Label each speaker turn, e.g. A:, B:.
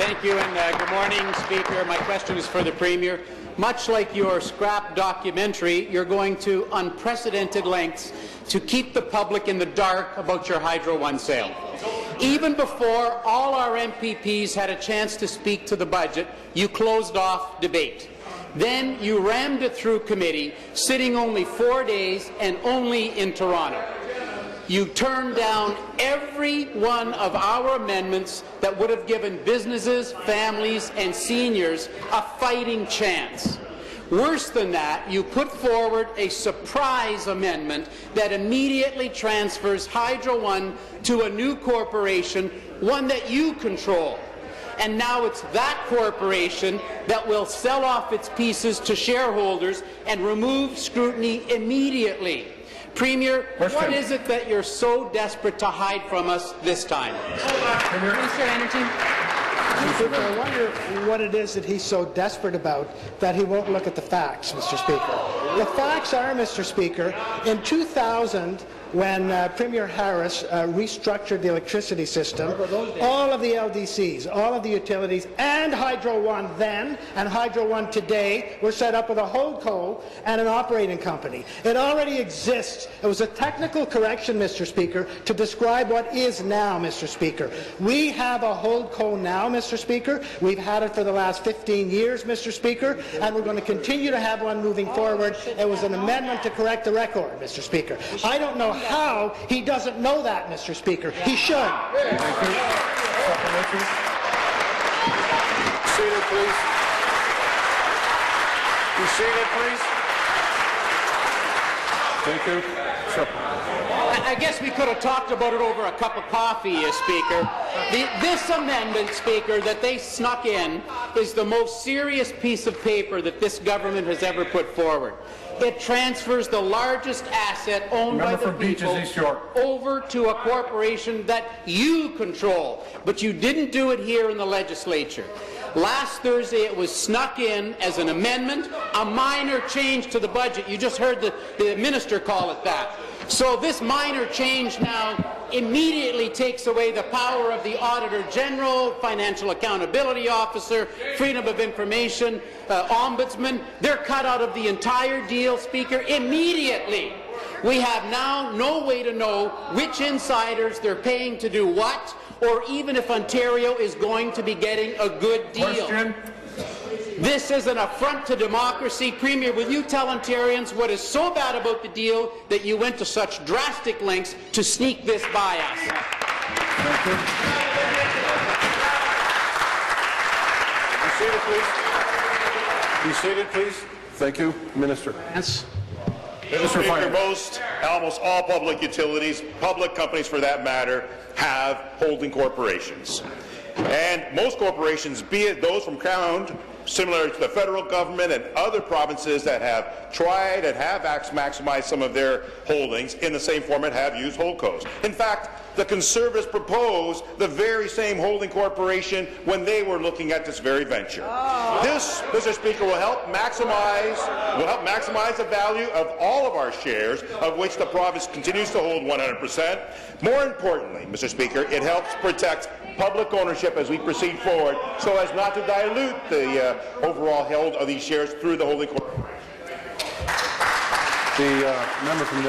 A: Thank you, and good morning, Speaker. My question is for the Premier. Much like your scrap documentary, you're going to unprecedented lengths to keep the public in the dark about your Hydro One sale. Even before all our MPPs had a chance to speak to the budget, you closed off debate. Then you rammed it through committee, sitting only 4 days and only in Toronto. You turned down every one of our amendments that would have given businesses, families, and seniors a fighting chance. Worse than that, you put forward a surprise amendment that immediately transfers Hydro One to a new corporation, one that you control. And now it's that corporation that will sell off its pieces to shareholders and remove scrutiny immediately. Premier, what is it that you're so desperate to hide from us this time?
B: Minister of Energy.
C: I wonder what it is that he's so desperate about that he won't look at the facts, Mr. Speaker. The facts are, Mr. Speaker, in 2000, when Premier Harris restructured the electricity system, all of the LDCs, all of the utilities, and Hydro One then, and Hydro One today, were set up with a holdco and an operating company. It already exists. It was a technical correction, Mr. Speaker, to describe what is now, Mr. Speaker. We have a holdco now, Mr. Speaker. We've had it for the last 15 years, Mr. Speaker, and we're going to continue to have one moving forward. It was an amendment to correct the record, Mr. Speaker. I don't know how he doesn't know that, Mr. Speaker. He should.
D: Seated, please. Be seated, please. Thank you. Sure.
A: I guess we could have talked about it over a cup of coffee, Speaker. This amendment, Speaker, that they snuck in is the most serious piece of paper that this government has ever put forward. It transfers the largest asset owned by the people over to a corporation that you control, but you didn't do it here in the legislature. Last Thursday it was snuck in as an amendment, a minor change to the budget. You just heard the minister call it that. So this minor change now immediately takes away the power of the Auditor General, Financial Accountability Officer, Freedom of Information, Ombudsman. They're cut out of the entire deal, Speaker, immediately. We have now no way to know which insiders they're paying to do what, or even if Ontario is going to be getting a good deal.
D: Question.
A: This is an affront to democracy. Premier, will you tell Ontarians what is so bad about the deal that you went to such drastic lengths to sneak this by us?
D: Thank you. Be seated, please. Be seated, please. Thank you, Minister.
A: Yes.
D: Speaker,
E: almost all public utilities, public companies for that matter, have holding corporations. And most corporations, be it those from Crown, similar to the federal government and other provinces that have tried and have maximized some of their holdings in the same format, have used holdcos. In fact, the Conservatives proposed the very same holding corporation when they were looking at this very venture. This, Mr. Speaker, will help maximize the value of all of our shares, of which the province continues to hold 100%. More importantly, Mr. Speaker, it helps protect public ownership as we proceed forward, so as not to dilute the overall held of these shares through the holding corporation.
D: The member from